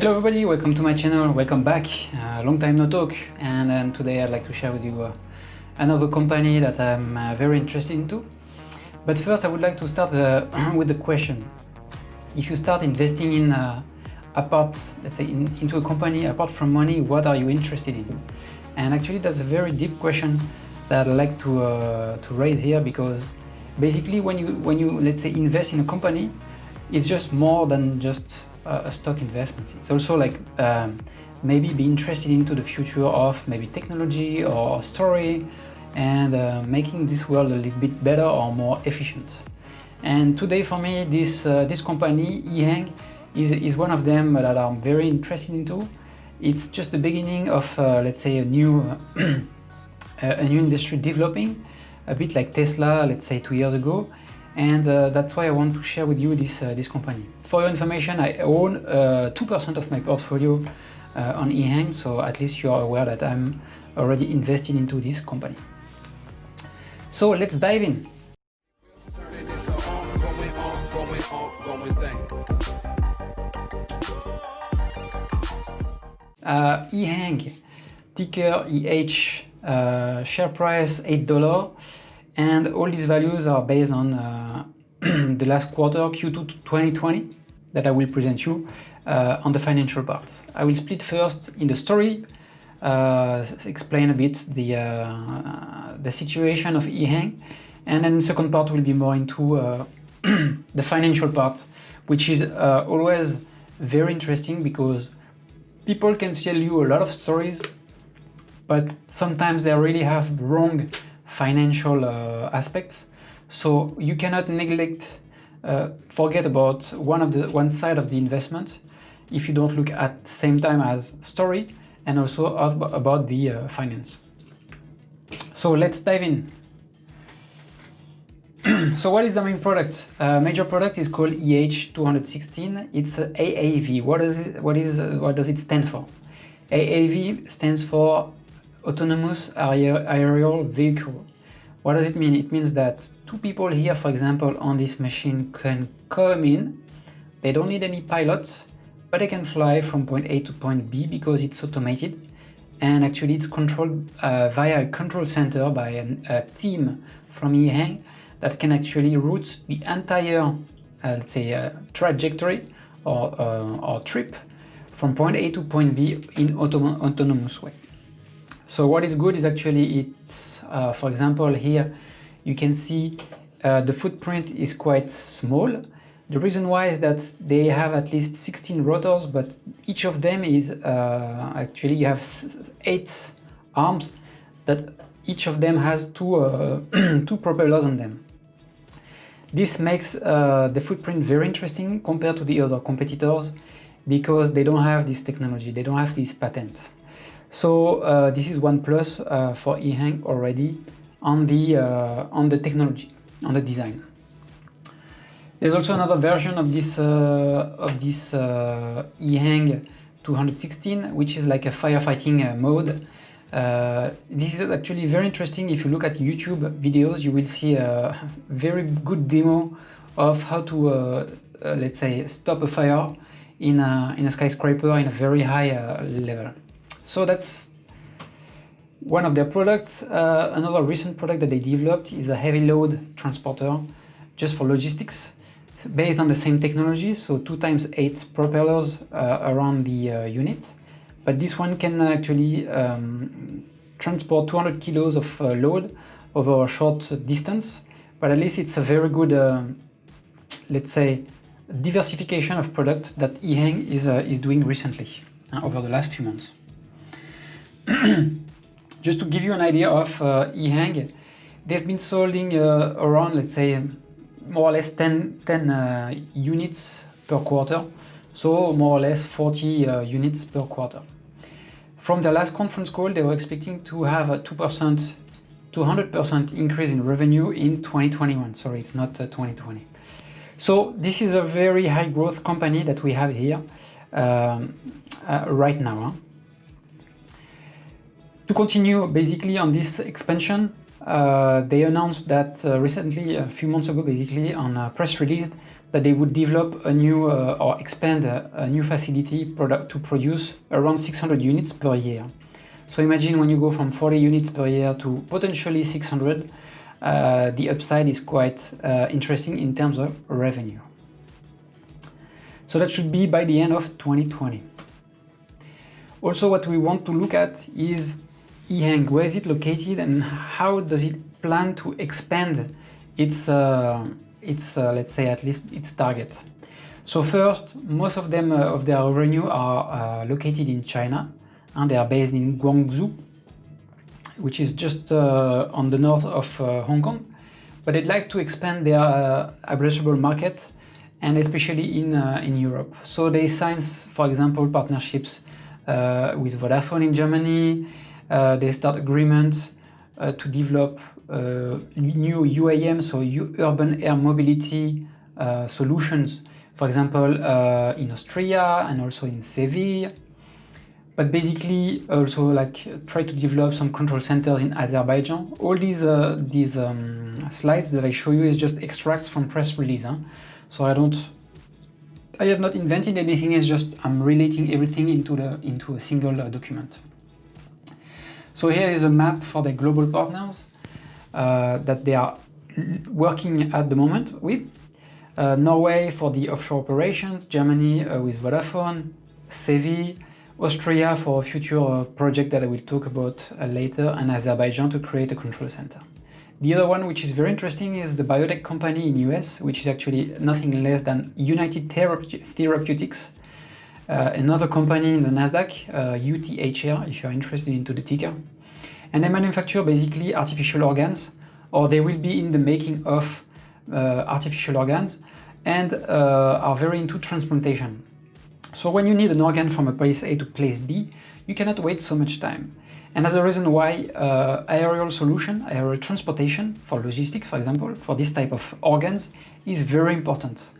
Hello everybody, welcome to my channel, welcome back. Long time no talk, and today I'd like to share with you another company that I'm very interested into. But first I would like to start with the question. If you start investing in let's say into a company apart from money, what are you interested in? And actually that's a very deep question that I'd like to raise here, because basically when you let's say invest in a company, it's just more than just a stock investment. It's also like maybe be interested into the future of maybe technology or story, and making this world a little bit better or more efficient. And today for me this company EHANG is one of them that I'm very interested into. It's just the beginning of let's say a new industry developing, a bit like Tesla, let's say 2 years ago. And that's why I want to share with you this company. For your information, I own 2% of my portfolio on EHANG, so at least you are aware that I'm already invested into this company. So let's dive in. EHANG, ticker EH, share price $8. And all these values are based on the last quarter, Q2 2020, that I will present you on the financial part. I will split first in the story, explain a bit the situation of EHANG, and then the second part will be more into the financial part, which is always very interesting because people can tell you a lot of stories, but sometimes they really have wrong financial aspects, so you cannot forget about one side of the investment if you don't look at the same time as story and also about the finance. So let's dive in. So what is the main product? Major product is called EH216. It's a AAV. What does it stand for? AAV stands for Autonomous Aerial Vehicle. What does it mean? It means that two people here, for example, on this machine can come in. They don't need any pilots, but they can fly from point A to point B because it's automated. And actually it's controlled via a control center by a team from EHANG that can actually route the entire, let's say, trajectory or trip from point A to point B in autonomous way. So what is good is actually it's, for example, here you can see the footprint is quite small. The reason why is that they have at least 16 rotors, but each of them is actually you have 8 arms that each of them has two propellers on them. This makes the footprint very interesting compared to the other competitors because they don't have this technology, they don't have this patent. So this is one plus for EHANG already on the technology, on the design. There's also another version of this EHANG 216, which is like a firefighting mode. This is actually very interesting. If you look at YouTube videos, you will see a very good demo of how to, let's say, stop a fire in a skyscraper in a very high level. So that's one of their products. Another recent product that they developed is a heavy load transporter just for logistics, based on the same technology, so 2x8 propellers around the unit. But this one can actually transport 200 kilos of load over a short distance, but at least it's a very good, let's say, diversification of product that EHANG is doing recently over the last few months. Just to give you an idea of EHANG, they've been selling around, let's say, more or less 10 units per quarter, so more or less 40 units per quarter. From the last conference call, they were expecting to have a 200% increase in revenue in 2021. Sorry, it's not 2020. So this is a very high growth company that we have here right now. To continue basically on this expansion, they announced that recently, a few months ago, basically on a press release, that they would develop a new or expand a new facility to produce around 600 units per year. So imagine when you go from 40 units per year to potentially 600, the upside is quite interesting in terms of revenue. So that should be by the end of 2020. Also, what we want to look at is EHANG. Where is it located and how does it plan to expand its let's say at least its target. So first, most of them of their revenue are located in China, and they are based in Guanghzou, which is just on the north of Hong Kong. But they'd like to expand their addressable market, and especially in Europe. So they sign, for example, partnerships with Vodafone in Germany. They start agreements to develop new UAM, so urban air mobility solutions, for example, in Austria and also in Seville. But basically also like try to develop some control centers in Azerbaijan. All these slides that I show you is just extracts from press release. So I have not invented anything. It's just I'm relating everything into a single document. So here is a map for the global partners that they are working at the moment with. Norway for the offshore operations, Germany with Vodafone, Seville, Austria for a future project that I will talk about later, and Azerbaijan to create a control center. The other one, which is very interesting, is the biotech company in US, which is actually nothing less than United Therapeutics, another company in the Nasdaq, UTHR, if you're interested into the ticker. And they manufacture basically artificial organs, or they will be in the making of artificial organs, and are very into transplantation. So when you need an organ from a place A to place B, you cannot wait so much time. And that's the reason why aerial transportation for logistics, for example, for this type of organs is very important.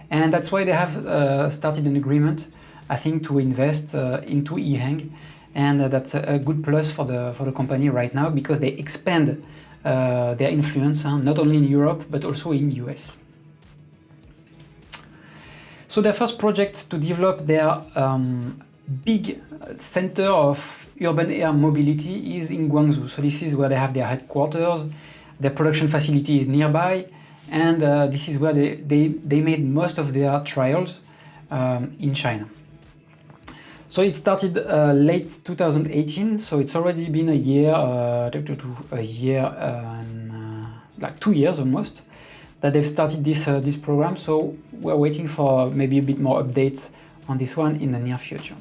And that's why they have started an agreement, I think, to invest into EHANG. And that's a good plus for the company right now, because they expand their influence, not only in Europe, but also in US. So their first project to develop their big center of urban air mobility is in Guangzhou. So this is where they have their headquarters. Their production facility is nearby, and this is where they made most of their trials in China. So it started late 2018, so it's already been a year and like 2 years almost that they've started this program. So we're waiting for maybe a bit more updates on this one in the near future.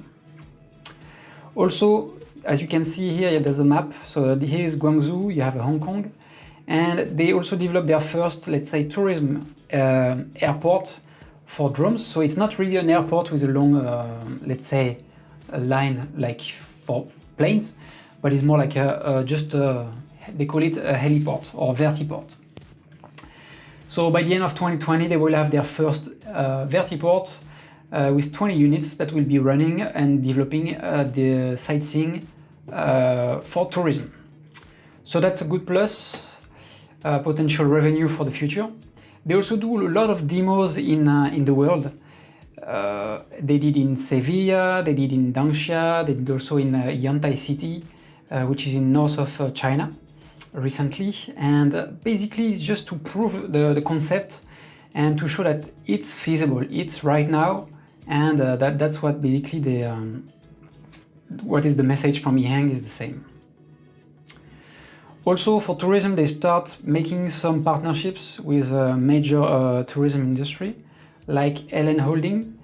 Also, as you can see here, there's a map. So here is Guangzhou, you have Hong Kong, and they also developed their first, let's say, tourism airport for drones. So it's not really an airport with a long, let's say, a line like for planes, but it's more like they call it a heliport or vertiport. So by the end of 2020, they will have their first vertiport with 20 units that will be running and developing the sightseeing for tourism. So that's a good plus, potential revenue for the future. They also do a lot of demos in the world. They did in Sevilla, they did in Danxia, they did also in Yantai City, which is in north of China recently. And basically it's just to prove the concept and to show that it's feasible, it's right now, and that's what basically what is the message from EHANG is the same. Also for tourism, they start making some partnerships with major tourism industry like LN Holding,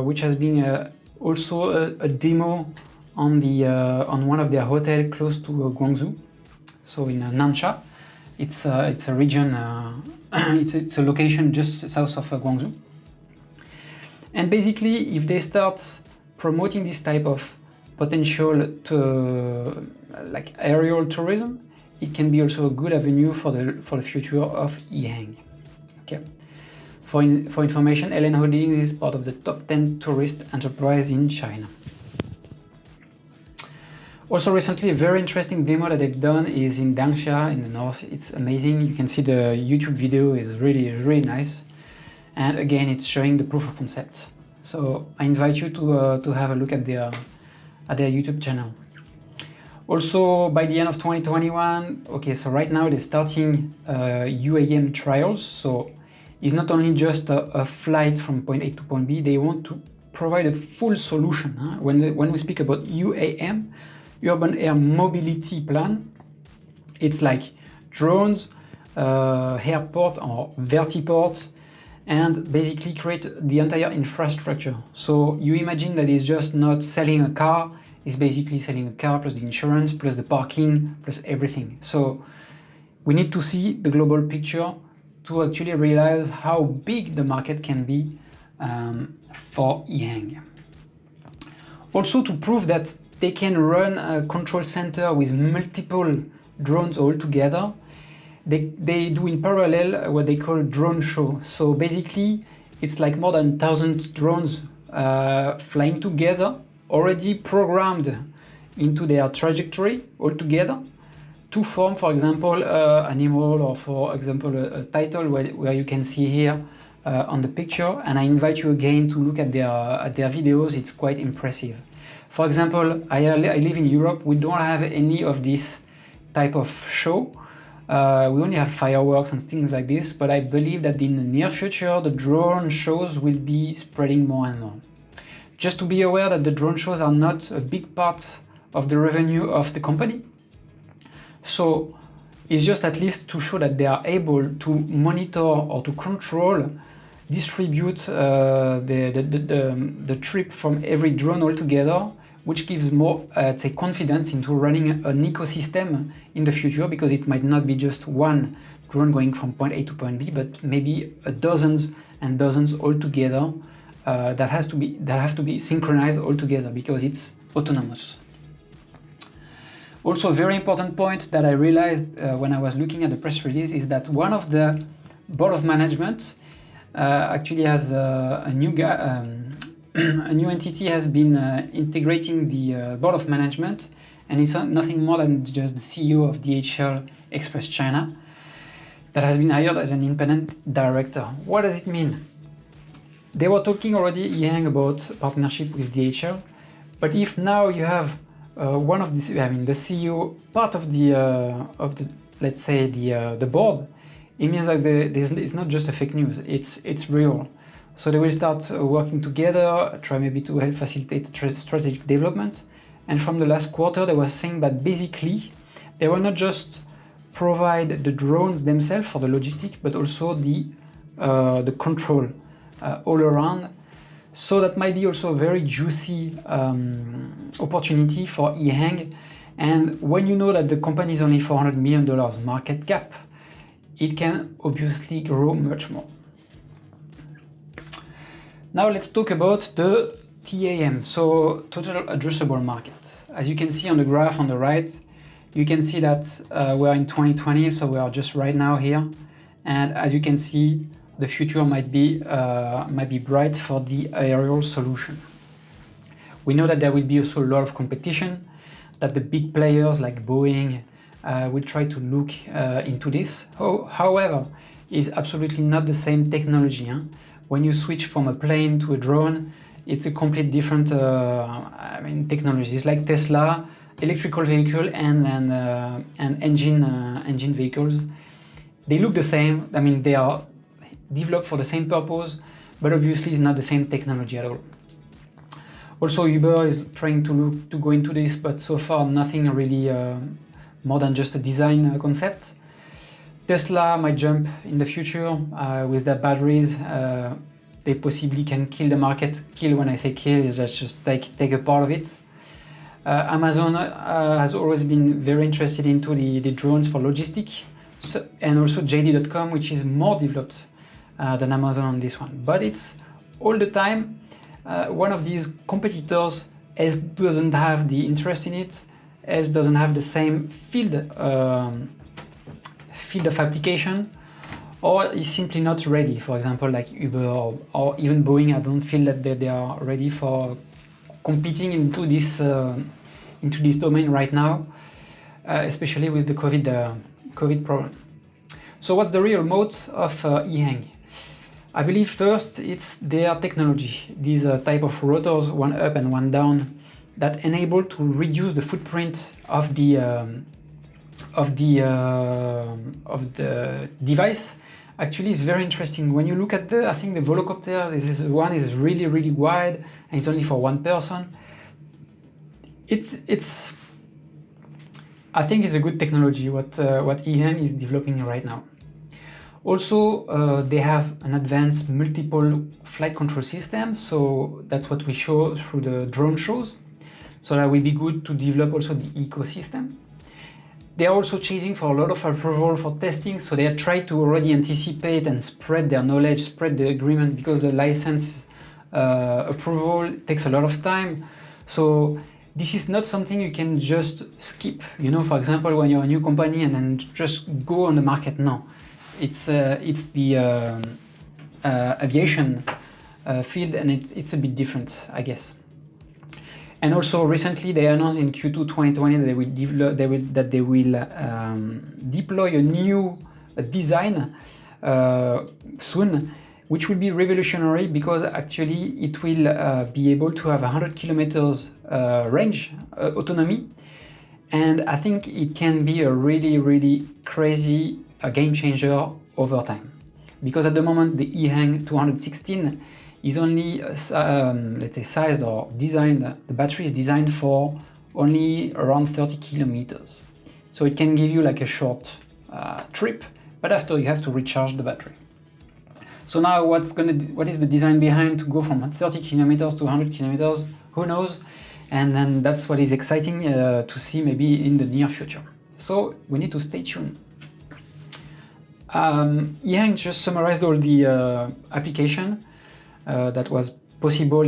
which has been also a demo on one of their hotels close to Guangzhou, so in Nansha. It's a region, it's a location just south of Guangzhou. And basically, if they start promoting this type of potential to like aerial tourism, it can be also a good avenue for the future of EHANG. Okay. For information, LN Holdings is part of the top 10 tourist enterprise in China. Also recently, a very interesting demo that they've done is in Danxia in the north. It's amazing. You can see the YouTube video is really nice. and again it's showing the proof of concept. So I invite you to have a look at their YouTube channel. Also, by the end of 2021, okay, so right now they're starting UAM trials. So it's not only just a flight from point A to point B, they want to provide a full solution. Huh? When we speak about UAM, Urban Air Mobility Plan, it's like drones, airport or vertiport, and basically create the entire infrastructure. So you imagine that it's just not selling a car, it's basically selling a car plus the insurance, plus the parking, plus everything. So we need to see the global picture to actually realize how big the market can be for EHANG. Also to prove that they can run a control center with multiple drones all together, they do in parallel what they call drone show. So basically it's like more than 1,000 drones flying together, already programmed into their trajectory all together to form, for example, animal, or for example a title where you can see here on the picture. And I invite you again to look at their videos. It's quite impressive. For example, I live in Europe. We don't have any of this type of show. We only have fireworks and things like this, but I believe that in the near future the drone shows will be spreading more and more. Just to be aware that the drone shows are not a big part of the revenue of the company. So it's just at least to show that they are able to monitor or to control, distribute the trip from every drone all together, which gives more say confidence into running an ecosystem in the future, because it might not be just one drone going from point A to point B, but maybe dozens and dozens all together that have to be synchronized all together because it's autonomous. Also, a very important point that I realized when I was looking at the press release is that one of the board of management actually has a new guy. A new entity has been integrating the board of management, and it's nothing more than just the CEO of DHL Express China that has been hired as an independent director. What does it mean? They were talking already EHANG about partnership with DHL, but if now you have one of the CEO part of the let's say the board, it means that it's not just a fake news. It's real. So they will start working together, try maybe to help facilitate strategic development. And from the last quarter, they were saying that basically they will not just provide the drones themselves for the logistics, but also the control all around. So that might be also a very juicy opportunity for EHANG. And when you know that the company is only $400 million market cap, it can obviously grow much more. Now let's talk about the TAM, so total addressable market. As you can see on the graph on the right, you can see that we're in 2020, so we are just right now here. And as you can see, the future might be bright for the aerial solution. We know that there will be also a lot of competition, that the big players like Boeing will try to look into this. However, it's absolutely not the same technology. Huh? When you switch from a plane to a drone, it's a complete different technology. It's like Tesla, electrical vehicle and engine vehicles. They look the same. I mean, they are developed for the same purpose, but obviously it's not the same technology at all. Also, Uber is trying to go into this, but so far nothing really more than just a design concept. Tesla might jump in the future with their batteries. They possibly can kill the market. Kill, when I say kill, is just take a part of it. Amazon has always been very interested into the drones for logistics, and also JD.com, which is more developed than Amazon on this one. But it's all the time one of these competitors else doesn't have the interest in it, else doesn't have the same field of application, or is simply not ready. For example, like Uber or even Boeing, I don't feel that they are ready for competing into this domain right now, especially with the COVID problem. So what's the real moat of EHANG? I believe first it's their technology, these type of rotors, one up and one down, that enable to reduce the footprint of the device. Actually, it's very interesting. When you look at I think the volocopter, this one is really wide and it's only for one person. I think it's a good technology what EHANG is developing right now. Also, they have an advanced multiple flight control system, so that's what we show through the drone shows. So that will be good to develop also the ecosystem. They are also chasing for a lot of approval for testing, so they are trying to already anticipate and spread their knowledge, spread the agreement, because the license approval takes a lot of time. So this is not something you can just skip. You know, for example, when you're a new company and then just go on the market. No, it's the aviation field, and it's a bit different, I guess. And also recently they announced in Q2 2020 that they will deploy a new design soon, which will be revolutionary because actually it will be able to have 100 kilometers range autonomy, and I think it can be a really crazy game changer over time, because at the moment the EHANG 216 is only, let's say, sized or designed, the battery is designed for only around 30 kilometers. So it can give you like a short trip, but after you have to recharge the battery. So now what is the design behind to go from 30 kilometers to 100 kilometers? Who knows? And then that's what is exciting to see maybe in the near future. So we need to stay tuned. EHANG just summarized all the application that was possible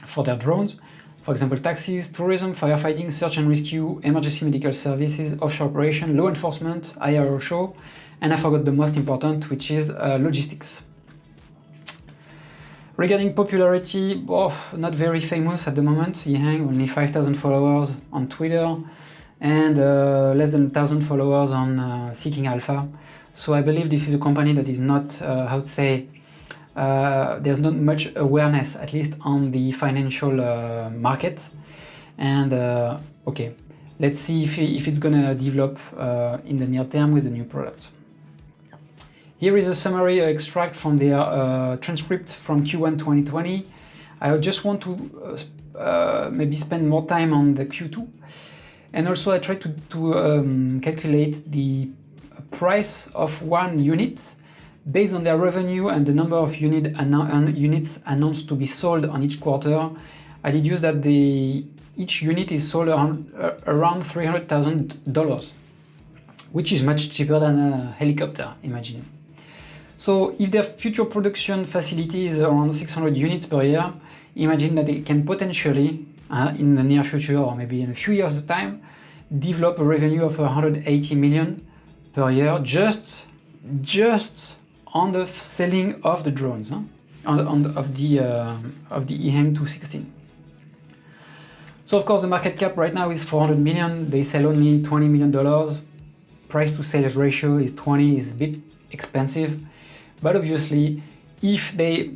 for their drones. For example, taxis, tourism, firefighting, search and rescue, emergency medical services, offshore operation, law enforcement, aerial show, and I forgot the most important, which is logistics. Regarding popularity, not very famous at the moment. EHANG, only 5,000 followers on Twitter and less than 1,000 followers on Seeking Alpha. So I believe this is a company that is not, how to say, there's not much awareness, at least on the financial market. And okay, let's see if it's gonna develop in the near term with the new products. Here is a summary extract from their transcript from Q1 2020. I just want to maybe spend more time on the Q2. And also I try to calculate the price of one unit based on their revenue and the number of units announced to be sold on each quarter. I deduce that each unit is sold around $300,000, which is much cheaper than a helicopter, imagine. So if their future production facility is around 600 units per year, imagine that they can potentially, in the near future or maybe in a few years' time, develop a revenue of 180 million per year just on the selling of the drones, of the EHANG 216. So of course the market cap right now is 400 million. They sell only $20 million. Price to sales ratio is 20, is a bit expensive. But obviously, if they,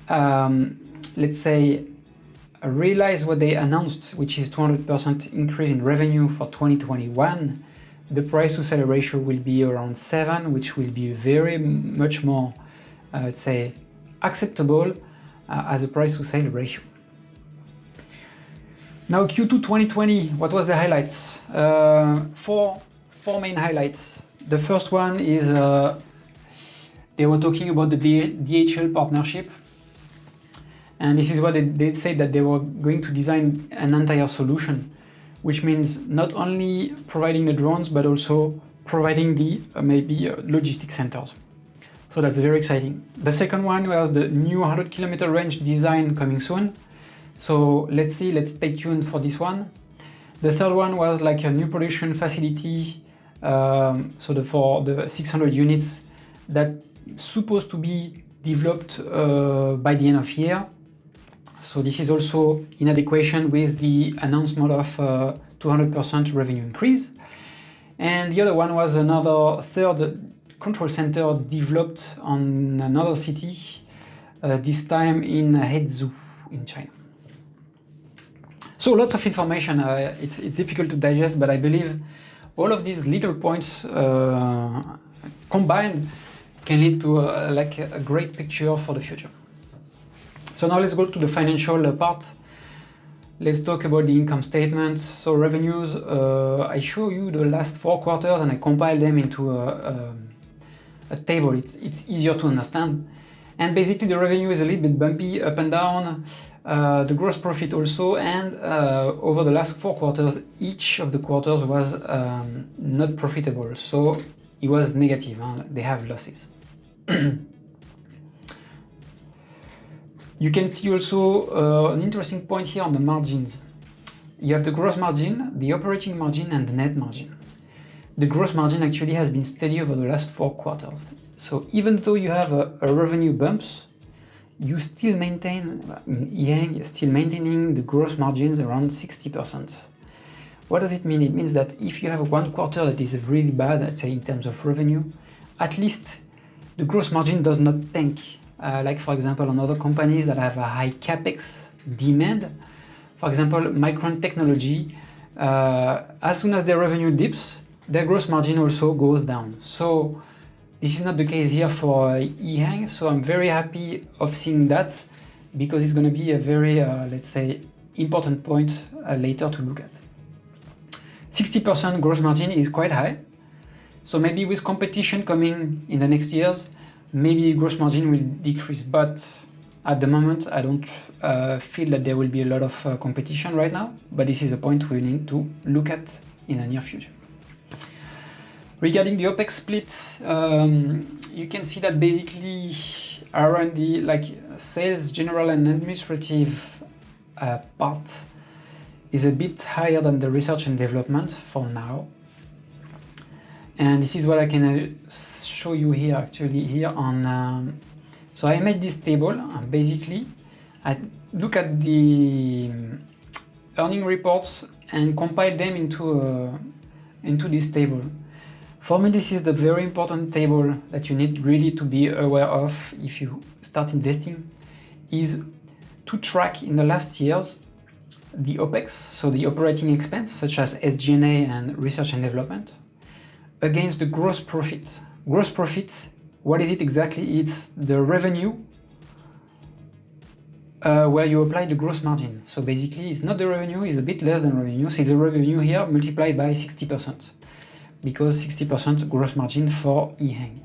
let's say, realize what they announced, which is 200% increase in revenue for 2021, the price to sales ratio will be around 7, which will be very much more, let's say, acceptable as a price to sales ratio. Now Q2 2020, what was the highlights? Four main highlights. The first one is they were talking about the DHL partnership, and this is what they said, that they were going to design an entire solution, which means not only providing the drones but also providing the maybe logistic centers. So that's very exciting. The second one was the new 100-kilometer range design coming soon. So let's stay tuned for this one. The third one was like a new production facility, for the 600 units that supposed to be developed by the end of year. So this is also in adequation with the announcement of 200% revenue increase. And the other one was another third control center developed on another city, this time in Guanghzou in China. So lots of information, it's difficult to digest, but I believe all of these little points combined can lead to like a great picture for the future. So now let's go to the financial part. Let's talk about the income statement. So revenues, I show you the last 4 quarters and I compile them into a table. It's easier to understand. And basically the revenue is a little bit bumpy, up and down. The gross profit also, and over the last 4 quarters, each of the quarters was not profitable. So it was negative, they have losses. You can see also an interesting point here on the margins. You have the gross margin, the operating margin, and the net margin. The gross margin actually has been steady over the last 4 quarters. So even though you have a revenue bumps, you still maintain, EHANG is still maintaining the gross margins around 60%. What does it mean? It means that if you have 1 quarter that is really bad, let's say in terms of revenue, at least the gross margin does not tank. Like for example on other companies that have a high capex demand, for example Micron Technology, as soon as their revenue dips, their gross margin also goes down. So this is not the case here for EHANG, so I'm very happy of seeing that, because it's going to be a very, let's say, important point later to look at. 60% gross margin is quite high, so maybe with competition coming in the next years, maybe gross margin will decrease, but at the moment I don't feel that there will be a lot of competition right now, but this is a point we need to look at in the near future. Regarding the OPEX split, you can see that basically R&D, like sales, general and administrative part is a bit higher than the research and development for now. And this is what I can show you here actually here on, so I made this table, basically I look at the earning reports and compile them into this table. For me, this is the very important table that you need really to be aware of if you start investing, is to track in the last years the OPEX, so the operating expense, such as SG&A and research and development, against the gross profit. Gross profit, what is it exactly? It's the revenue where you apply the gross margin. So basically, it's not the revenue, it's a bit less than revenue, so it's the revenue here multiplied by 60%. Because 60% gross margin for EHANG.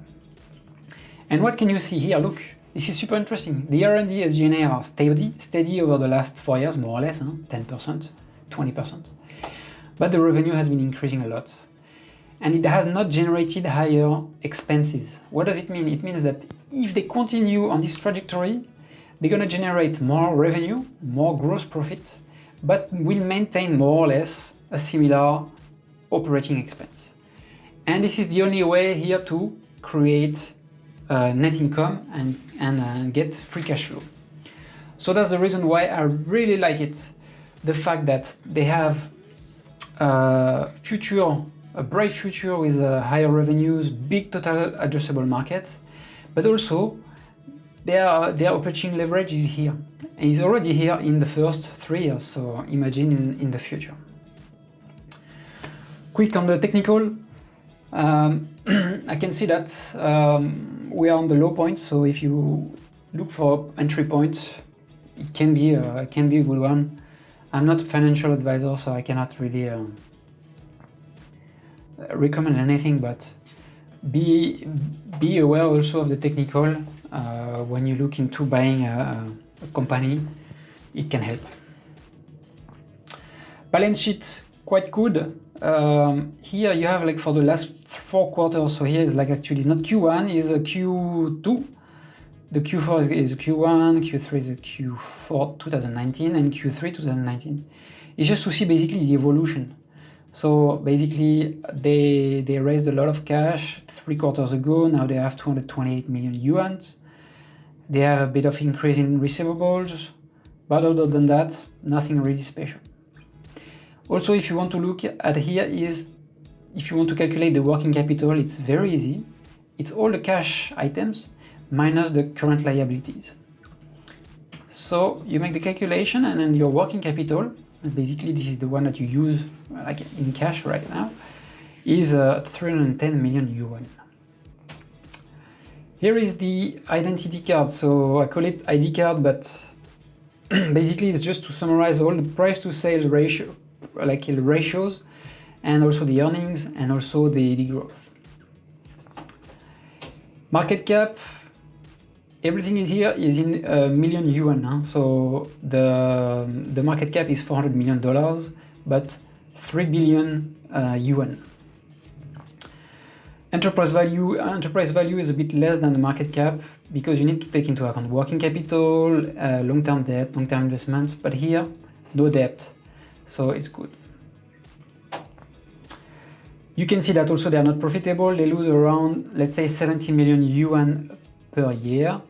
And what can you see here? Look, this is super interesting. The R&D SG&A are steady over the last 4 years, more or less, 10%, 20%. But the revenue has been increasing a lot. And it has not generated higher expenses. What does it mean? It means that if they continue on this trajectory, they're going to generate more revenue, more gross profit, but will maintain more or less a similar operating expense. And this is the only way here to create net income and get free cash flow. So that's the reason why I really like it. The fact that they have a bright future with higher revenues, big total addressable market, but also their operating leverage is here. And it's already here in the first 3 years, so imagine in the future. Quick on the technical, I can see that we are on the low point, so if you look for entry point, it can be a good one. I'm not a financial advisor, so I cannot really recommend anything, but be aware also of the technical when you look into buying a company. It can help. Balance sheet, quite good. Here you have like for the last 4 quarters, so here is like actually it's not Q1, it's a Q2. The Q4 is Q1, Q3 is Q4 2019, and Q3 2019. It's just to see basically the evolution. So basically they raised a lot of cash 3 quarters ago, now they have 228 million yuan. They have a bit of increase in receivables, but other than that, nothing really special. Also, if you want to look at here is, if you want to calculate the working capital, it's very easy. it's all the cash items minus the current liabilities. So you make the calculation, and then your working capital, basically this is the one that you use like in cash right now, is 310 million yuan. Here is the identity card. So I call it ID card, but basically it's just to summarize all the price to sales ratio, like ratios, and also the earnings, and also the growth. Market cap, everything in here is in million yuan. Huh? So the market cap is $400 million, but 3 billion yuan. Enterprise value is a bit less than the market cap because you need to take into account working capital, long-term debt, long-term investments, but here, no debt, so it's good. You can see that also they are not profitable. They lose around, let's say, 70 million yuan per year,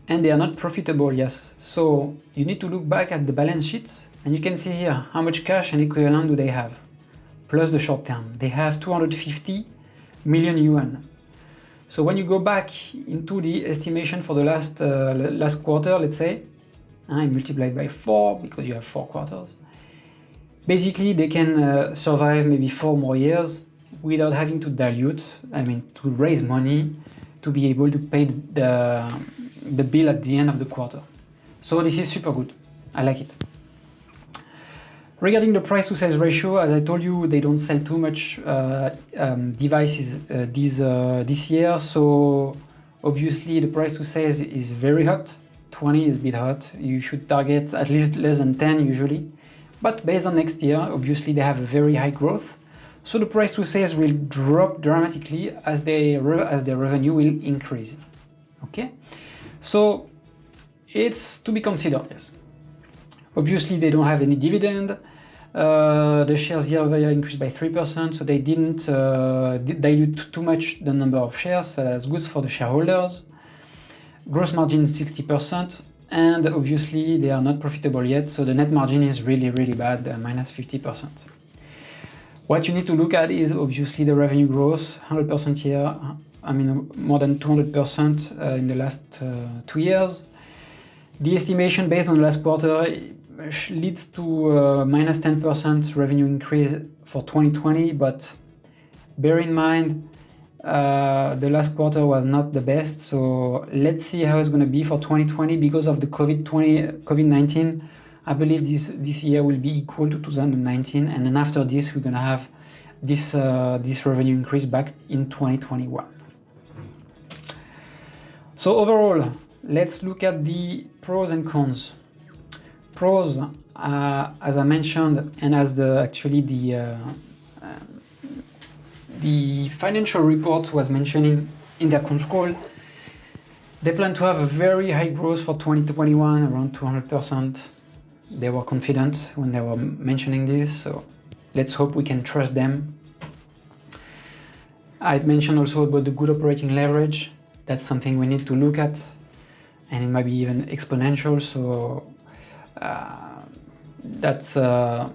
and they are not profitable, yes. So you need to look back at the balance sheets, and you can see here how much cash and equivalent do they have, plus the short term. They have 250 million yuan. So when you go back into the estimation for the last quarter, let's say, and multiply by 4 because you have 4 quarters, basically they can survive maybe 4 more years without having to dilute, to raise money to be able to pay the bill at the end of the quarter. So this is super good. I like it. Regarding the price to sales ratio, as I told you, they don't sell too much devices this year, so obviously the price to sales is very hot. 20 is a bit hot. You should target at least less than 10 usually. But based on next year, obviously they have a very high growth, so the price to sales will drop dramatically as their revenue will increase. Okay, so it's to be considered, yes. Obviously they don't have any dividend. The shares year-over-year increased by 3%, so they didn't dilute too much the number of shares, so that's good for the shareholders. Gross margin is 60%, and obviously they are not profitable yet, so the net margin is really bad, minus 50%. What you need to look at is obviously the revenue growth, 100% here, more than 200% in the last 2 years. The estimation based on the last quarter leads to minus 10% revenue increase for 2020, but bear in mind the last quarter was not the best, so let's see how it's going to be for 2020 because of the COVID-19. I believe this year will be equal to 2019, and then after this we're going to have this revenue increase back in 2021. So overall, let's look at the pros and cons. Pros, as I mentioned, and as the financial report was mentioning in their control, they plan to have a very high growth for 2021, around 200%. They were confident when they were mentioning this, so let's hope we can trust them. I mentioned also about the good operating leverage. That's something we need to look at, and it might be even exponential, so that's a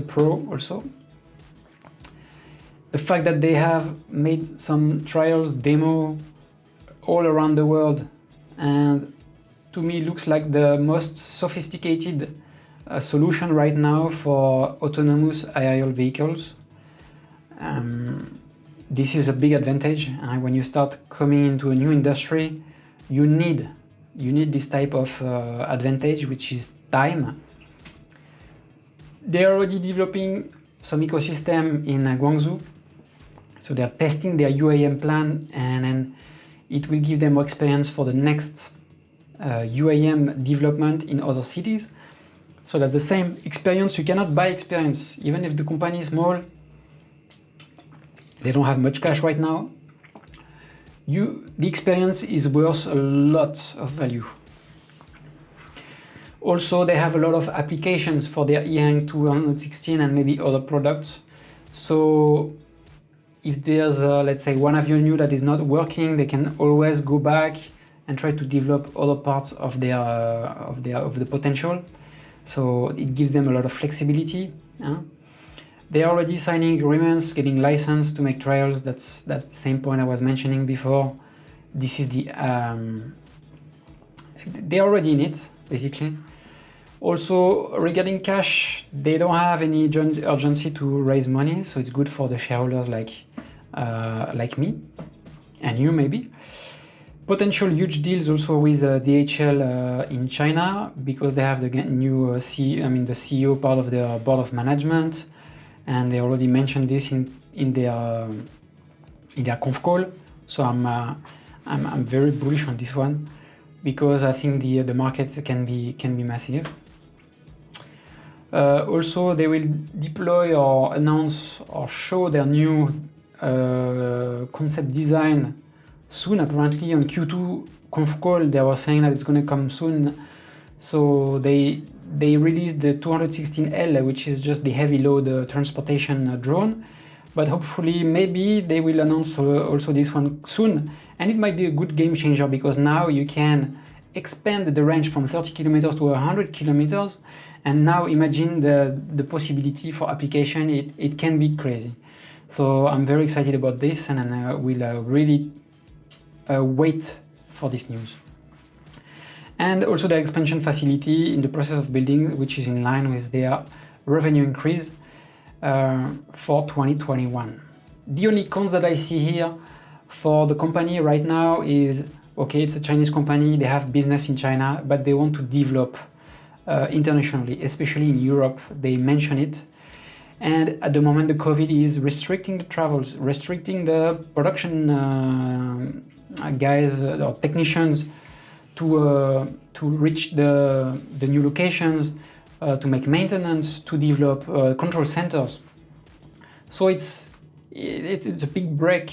pro also. The fact that they have made some trials, demo all around the world, and to me looks like the most sophisticated solution right now for autonomous aerial vehicles. This is a big advantage, and when you start coming into a new industry, you need this type of advantage, which is time. They're already developing some ecosystem in Guanghzou, so they're testing their UAM plan, and then it will give them more experience for the next UAM development in other cities. So that's the same experience. You cannot buy experience, even if the company is small. They don't have much cash right now. The experience is worth a lot of value. Also, they have a lot of applications for their EHANG 216 and maybe other products. So if there's let's say one avion new that is not working, they can always go back and try to develop other parts of the potential. So it gives them a lot of flexibility. They're already signing agreements, getting licensed to make trials. That's the same point I was mentioning before. This is the they're already in it, basically. Also, regarding cash, they don't have any urgency to raise money, so it's good for the shareholders like me and you maybe. Potential huge deals also with DHL in China, because they have the new the CEO part of their board of management, and they already mentioned this in their conf call. So I'm very bullish on this one, because I think the market can be massive. Also, they will deploy or announce or show their new concept design soon. Apparently on Q2 conf call they were saying that it's going to come soon. So they released the 216L, which is just the heavy load transportation drone, but hopefully maybe they will announce also this one soon, and it might be a good game changer, because now you can expand the range from 30 kilometers to 100 kilometers, and now imagine the possibility for application. It can be crazy. So I'm very excited about this, and I will really wait for this news. And also their expansion facility in the process of building, which is in line with their revenue increase for 2021. The only cons that I see here for the company right now is, okay, it's a Chinese company, they have business in China, but they want to develop internationally, especially in Europe. They mention it. And at the moment, the COVID is restricting the travels, restricting the production guys or technicians to reach the new locations, to make maintenance, to develop control centers. So it's a big break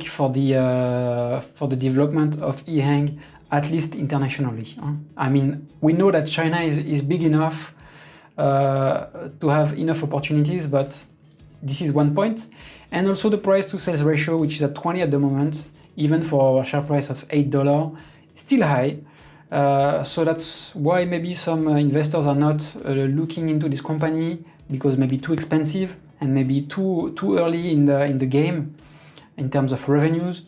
for the development of EHANG, at least internationally. I mean, we know that China is big enough to have enough opportunities, but this is one point. And also the price to sales ratio, which is at 20 at the moment, even for a share price of $8, still high. So that's why maybe some investors are not looking into this company, because maybe too expensive and maybe too early in the game in terms of revenues.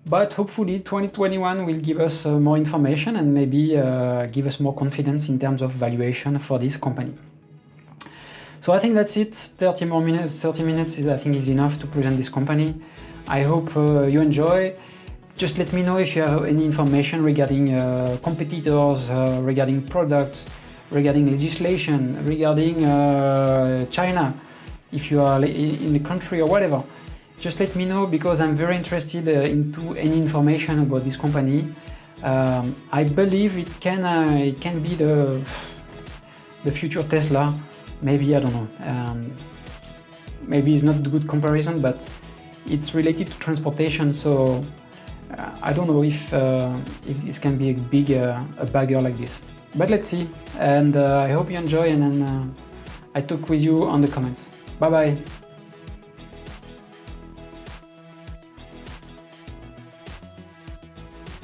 But hopefully 2021 will give us more information and maybe give us more confidence in terms of valuation for this company. So I think that's it. 30 minutes I think is enough to present this company. I hope you enjoy. Just let me know if you have any information regarding competitors, regarding products, regarding legislation, regarding China, if you are in the country or whatever. Just let me know, because I'm very interested into any information about this company. I believe it can be the future Tesla. Maybe, I don't know. Maybe it's not a good comparison, but it's related to transportation. So I don't know if this can be a bagger like this. But let's see. And I hope you enjoy, and then I talk with you on the comments. Bye bye.